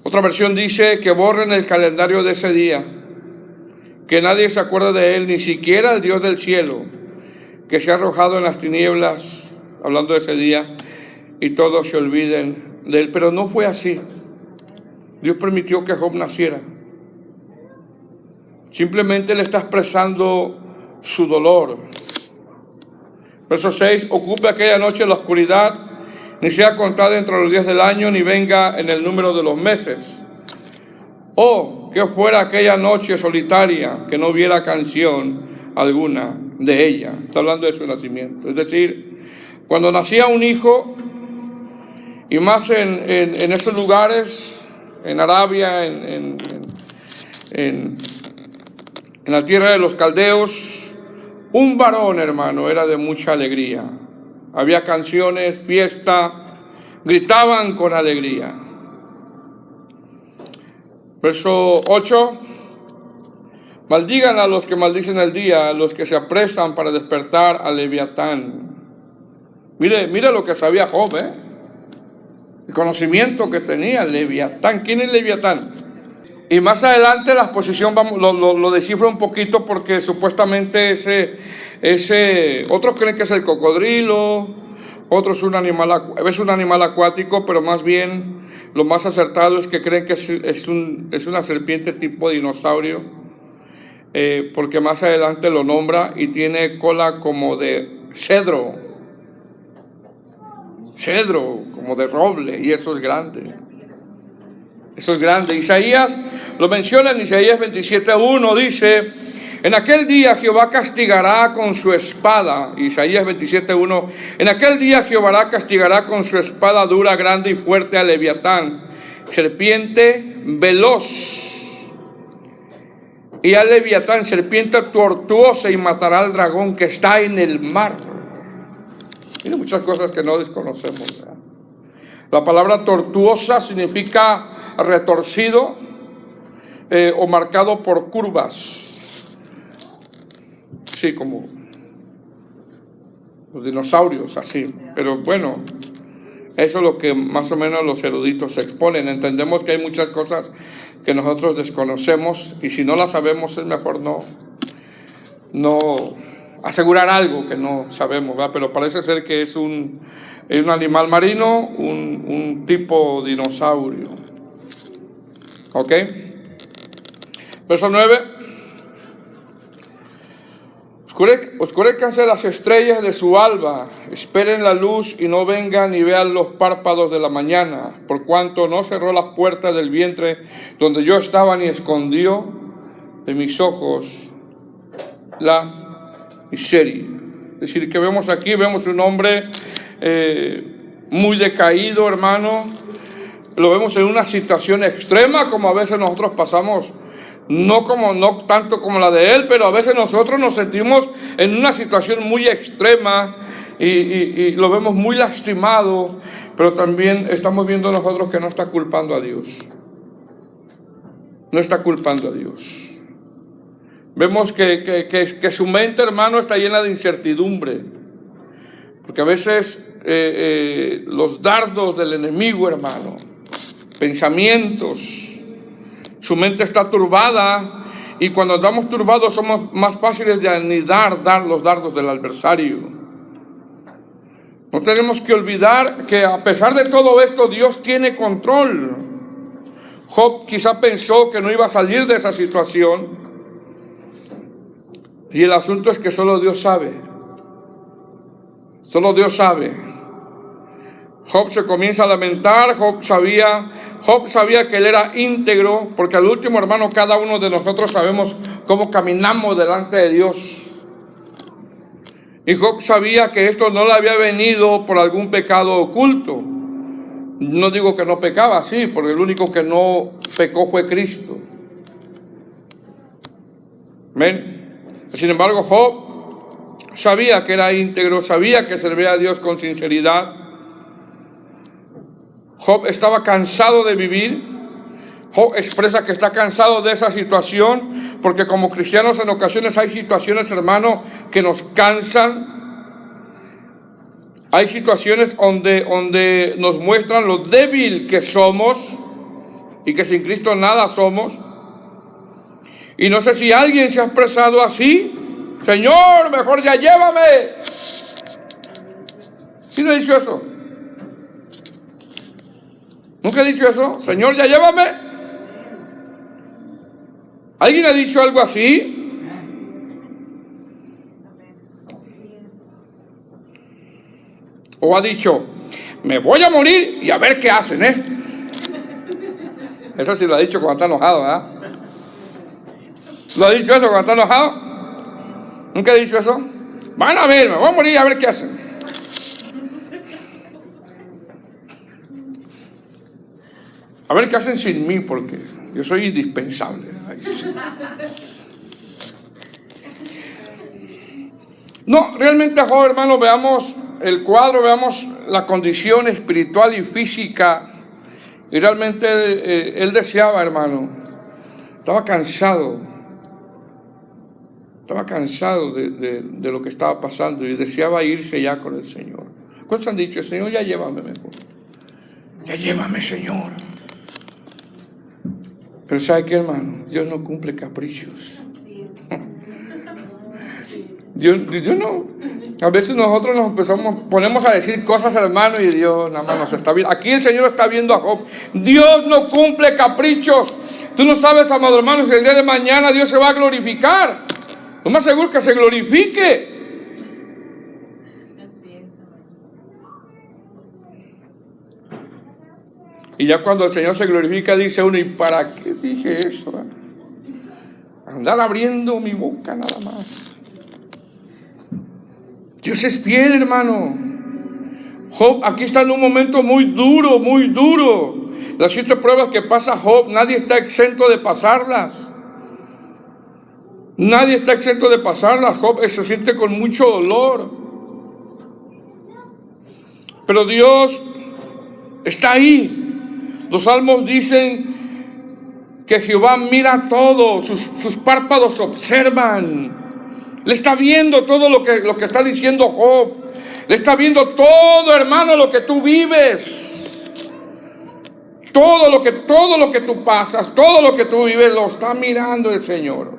Otra versión dice que borren el calendario de ese día, que nadie se acuerde de él, ni siquiera el Dios del cielo, que se ha arrojado en las tinieblas, hablando de ese día, y todos se olviden de él. Pero no fue así. Dios permitió que Job naciera. Simplemente le está expresando su dolor. Verso 6, ocupe aquella noche la oscuridad, ni sea contada entre los días del año, ni venga en el número de los meses. Oh, que fuera aquella noche solitaria, que no hubiera canción alguna de ella. Está hablando de su nacimiento. Es decir, cuando nacía un hijo, y más en esos lugares, en Arabia, en la tierra de los caldeos, un varón, hermano, era de mucha alegría. Había canciones, fiesta, gritaban con alegría. Verso 8. Maldigan a los que maldicen el día, a los que se apresan para despertar a Leviatán. Mire lo que sabía Job, el conocimiento que tenía Leviatán. ¿Quién es Leviatán? Y más adelante la exposición lo descifra un poquito, porque supuestamente otros creen que es el cocodrilo, otros es un animal acuático, pero más bien lo más acertado es que creen que es una serpiente tipo dinosaurio, porque más adelante lo nombra y tiene cola como de cedro, como de roble, y eso es grande. Eso es grande. Isaías lo menciona en Isaías 27:1, dice: en aquel día Jehová castigará con su espada. Isaías 27:1. En aquel día Jehová castigará con su espada dura, grande y fuerte a Leviatán, serpiente veloz, y a Leviatán, serpiente tortuosa, y matará al dragón que está en el mar. Tiene muchas cosas que no desconocemos, ¿verdad? La palabra tortuosa significa retorcido o marcado por curvas. Sí, como los dinosaurios, así. Pero bueno, eso es lo que más o menos los eruditos exponen. Entendemos que hay muchas cosas que nosotros desconocemos, y si no las sabemos es mejor no asegurar algo que no sabemos, ¿verdad? Pero parece ser que es un animal marino, un tipo dinosaurio. ¿Ok? Verso 9. Oscurezcanse las estrellas de su alba, esperen la luz y no vengan y vean los párpados de la mañana, por cuanto no cerró las puertas del vientre donde yo estaba, ni escondió de mis ojos la miseria. Es decir, que vemos un hombre muy decaído, hermano. Lo vemos en una situación extrema, como a veces nosotros pasamos, no tanto como la de él, pero a veces nosotros nos sentimos en una situación muy extrema y lo vemos muy lastimado, pero también estamos viendo nosotros que no está culpando a Dios. No está culpando a Dios. Vemos que su mente, hermano, está llena de incertidumbre, porque a veces los dardos del enemigo, hermano, pensamientos, su mente está turbada, y cuando andamos turbados somos más fáciles de anidar los dardos del adversario. No tenemos que olvidar que a pesar de todo esto, Dios tiene control. Job quizá pensó que no iba a salir de esa situación, Y el asunto es que solo Dios sabe. Solo Dios sabe. Job se comienza a lamentar. Job sabía que él era íntegro, porque al último, hermano, cada uno de nosotros sabemos cómo caminamos delante de Dios. Y Job sabía que esto no le había venido por algún pecado oculto. No digo que no pecaba, sí, porque el único que no pecó fue Cristo. ¿Ven? Sin embargo, Job sabía que era íntegro, sabía que servía a Dios con sinceridad. Job estaba cansado de vivir. Job expresa que está cansado de esa situación, porque como cristianos en ocasiones hay situaciones, hermano, que nos cansan. Hay situaciones donde nos muestran lo débil que somos y que sin Cristo nada somos. Y no sé si alguien se ha expresado así: Señor, mejor ya llévame. ¿Quién ha dicho eso? ¿Nunca he dicho eso? Señor, ya llévame. ¿Alguien ha dicho algo así? ¿O ha dicho, me voy a morir y a ver qué hacen, Eso sí lo ha dicho cuando está enojado, ¿verdad? ¿Lo ha dicho eso cuando está enojado? ¿Nunca he dicho eso? Van a ver, me voy a morir y a ver qué hacen. A ver qué hacen sin mí, porque yo soy indispensable. Ay, sí. No, realmente, joven hermano, veamos el cuadro, veamos la condición espiritual y física. Y realmente él deseaba, hermano, estaba cansado de lo que estaba pasando y deseaba irse ya con el Señor. ¿Cuántos han dicho, Señor, ya llévame mejor? Ya llévame, Señor. Pero ¿sabe qué, hermano? Dios no cumple caprichos. Dios no. A veces nosotros ponemos a decir cosas, hermano, y Dios nada más nos está viendo. Aquí el Señor está viendo a Job. Dios no cumple caprichos. Tú no sabes, amado hermano, si el día de mañana Dios se va a glorificar. Lo más seguro es que se glorifique. Y ya cuando el Señor se glorifica, dice uno, ¿y para qué dije eso? Andar abriendo mi boca nada más. Dios es fiel, hermano. Job aquí está en un momento muy duro, muy duro. Las 7 pruebas que pasa Job, nadie está exento de pasarlas. Nadie está exento de pasarlas. Job se siente con mucho dolor. Pero Dios está ahí. Los salmos dicen que Jehová mira todo, sus párpados observan. Le está viendo todo lo que está diciendo Job. Le está viendo todo, hermano, lo que tú vives. Todo lo que tú pasas, todo lo que tú vives, lo está mirando el Señor.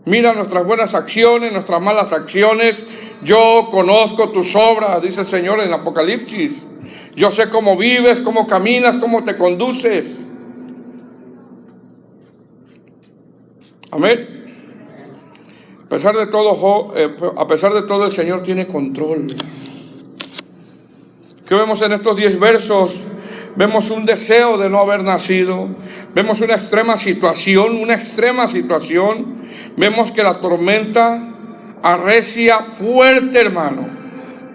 Mira nuestras buenas acciones, nuestras malas acciones. Yo conozco tus obras, dice el Señor en Apocalipsis. Yo sé cómo vives, cómo caminas, cómo te conduces. Amén. A pesar de todo, el Señor tiene control. ¿Qué vemos en estos 10 versos? Vemos un deseo de no haber nacido. Vemos una extrema situación. Vemos que la tormenta arrecia fuerte, hermano.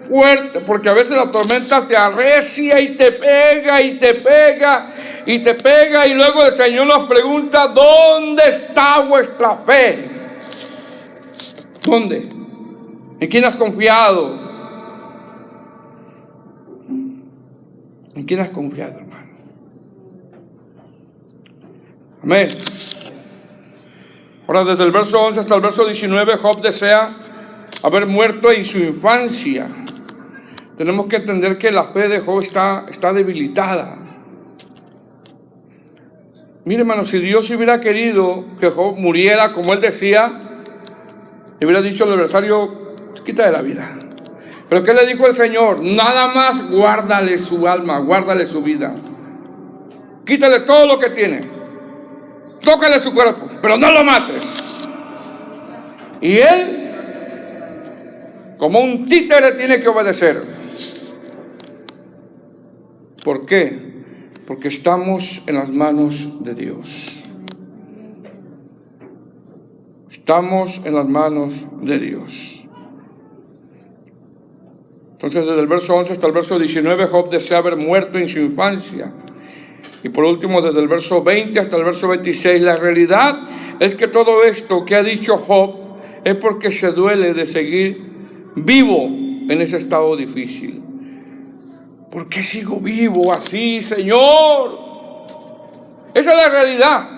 Fuerte, porque a veces la tormenta te arrecia y te pega, y luego el Señor nos pregunta, ¿dónde está vuestra fe? ¿Dónde? ¿En quién has confiado? ¿En quién has confiado, hermano? Amén. Ahora, desde el verso 11 hasta el verso 19, Job desea haber muerto en su infancia. Tenemos que entender que la fe de Job está debilitada. Mire, hermano, si Dios hubiera querido que Job muriera como él decía, le hubiera dicho al adversario, quítale la vida. Pero ¿qué le dijo el Señor? Nada más guárdale su alma, guárdale su vida. Quítale todo lo que tiene. Tócale su cuerpo, pero no lo mates. Y él, como un títere, tiene que obedecer. ¿Por qué? Porque estamos en las manos de Dios. Estamos en las manos de Dios. Entonces, desde el verso 11 hasta el verso 19, Job desea haber muerto en su infancia. Y por último, desde el verso 20 hasta el verso 26, la realidad es que todo esto que ha dicho Job es porque se duele de seguir vivo en ese estado difícil. ¿Por qué sigo vivo así, Señor? Esa es la realidad.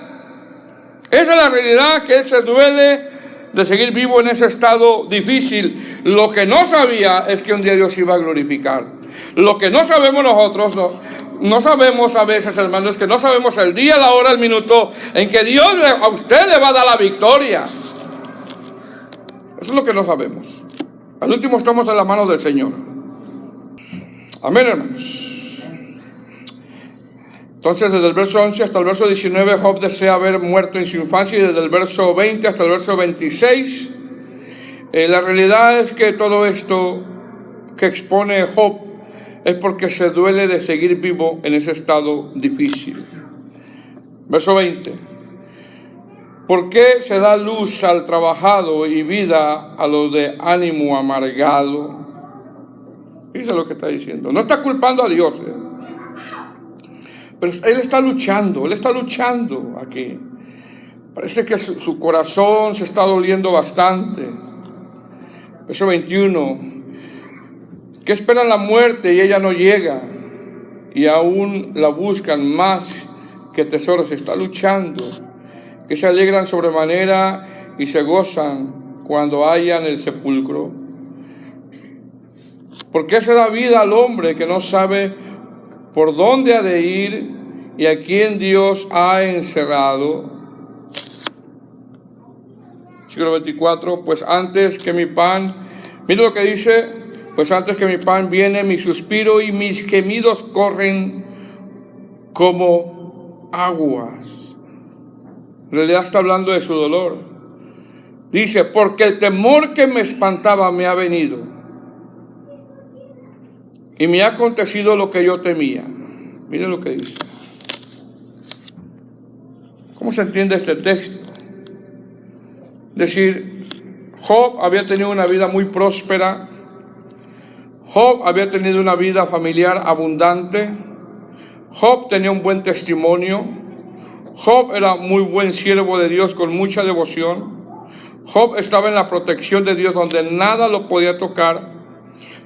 Esa es la realidad, que él se duele de seguir vivo en ese estado difícil. Lo que no sabía es que un día Dios iba a glorificar. Lo que no sabemos nosotros, no sabemos a veces, hermanos, es que no sabemos el día, la hora, el minuto en que Dios a usted le va a dar la victoria. Eso es lo que no sabemos. Al último estamos en la mano del Señor. Amén, hermanos. Entonces, desde el verso 11 hasta el verso 19, Job desea haber muerto en su infancia, y desde el verso 20 hasta el verso 26, la realidad es que todo esto que expone Job es porque se duele de seguir vivo en ese estado difícil. Verso 20. ¿Por qué se da luz al trabajado y vida a los de ánimo amargado? Fíjense lo que está diciendo. No está culpando a Dios, pero él está luchando aquí. Parece que su corazón se está doliendo bastante. Verso 21. Que esperan la muerte y ella no llega, y aún la buscan más que tesoros. Está luchando. Que se alegran sobremanera y se gozan cuando hallan el sepulcro. ¿Por qué se da vida al hombre que no sabe por dónde ha de ir y a quién Dios ha encerrado? Versículo 24. Pues antes que mi pan, mire lo que dice, pues antes que mi pan viene mi suspiro y mis gemidos corren como aguas. En realidad está hablando de su dolor. Dice, porque el temor que me espantaba me ha venido, y me ha acontecido lo que yo temía. Miren lo que dice. ¿Cómo se entiende este texto? Es decir, Job había tenido una vida muy próspera. Job había tenido una vida familiar abundante. Job tenía un buen testimonio. Job era muy buen siervo de Dios con mucha devoción. Job estaba en la protección de Dios donde nada lo podía tocar.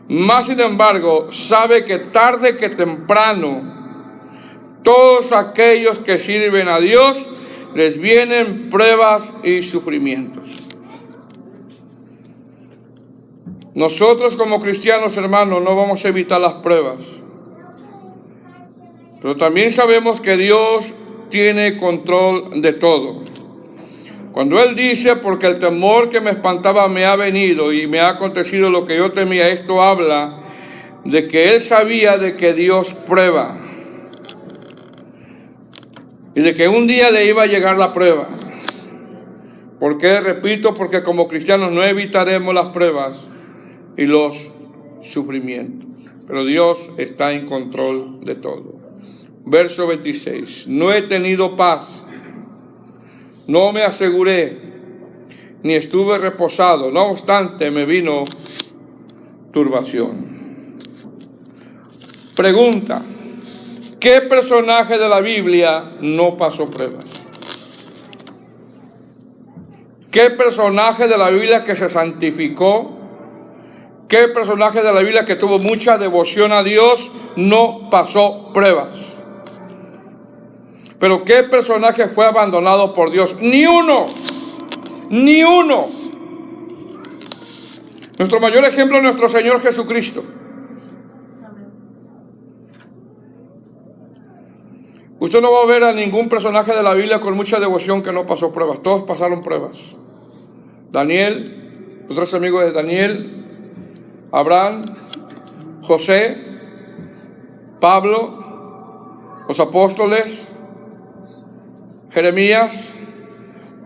Más sin embargo, sabe que tarde que temprano, todos aquellos que sirven a Dios, les vienen pruebas y sufrimientos. Nosotros como cristianos, hermanos, no vamos a evitar las pruebas. Pero también sabemos que Dios tiene control de todo. Cuando Él dice, porque el temor que me espantaba me ha venido y me ha acontecido lo que yo temía, esto habla de que Él sabía de que Dios prueba. Y de que un día le iba a llegar la prueba. ¿Por qué? Repito, porque como cristianos no evitaremos las pruebas y los sufrimientos. Pero Dios está en control de todo. Verso 26. No he tenido paz. No me aseguré, ni estuve reposado. No obstante, me vino turbación. Pregunta. ¿Qué personaje de la Biblia no pasó pruebas? ¿Qué personaje de la Biblia que se santificó? ¿Qué personaje de la Biblia que tuvo mucha devoción a Dios no pasó pruebas? Pero ¿qué personaje fue abandonado por Dios? Ni uno. Ni uno. Nuestro mayor ejemplo es nuestro Señor Jesucristo. Usted no va a ver a ningún personaje de la Biblia con mucha devoción que no pasó pruebas. Todos pasaron pruebas. Daniel, los tres amigos de Daniel, Abraham, José, Pablo, los apóstoles, Jeremías,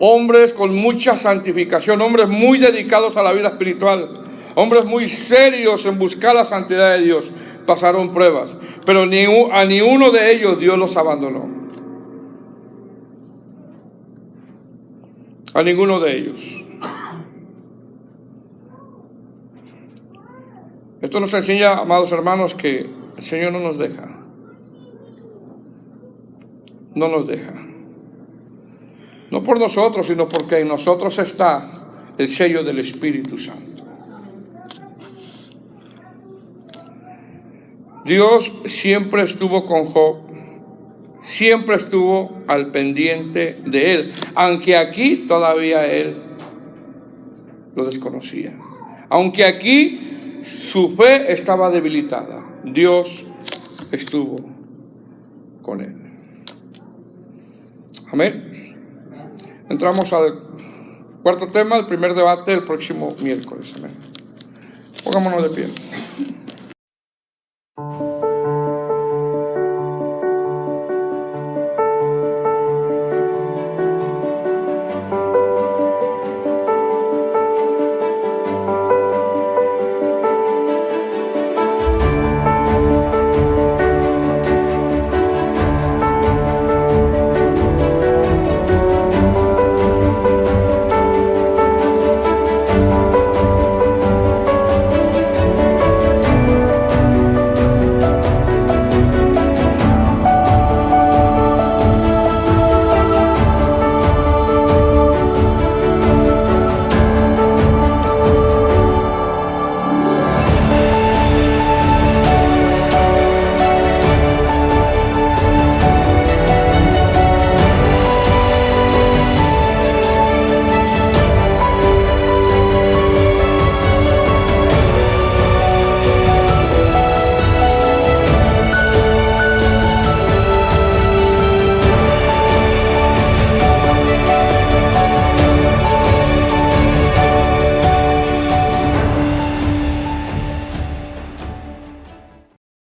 hombres con mucha santificación, hombres muy dedicados a la vida espiritual, hombres muy serios en buscar la santidad de Dios, pasaron pruebas, pero a ni uno de ellos Dios los abandonó. A ninguno de ellos. Esto nos enseña, amados hermanos, que el Señor no nos deja. No nos deja. No por nosotros, sino porque en nosotros está el sello del Espíritu Santo. Dios siempre estuvo con Job, siempre estuvo al pendiente de él, aunque aquí todavía él lo desconocía. Aunque aquí su fe estaba debilitada, Dios estuvo con él. Amén. Entramos al cuarto tema, el primer debate el próximo miércoles. Amén. Pongámonos de pie.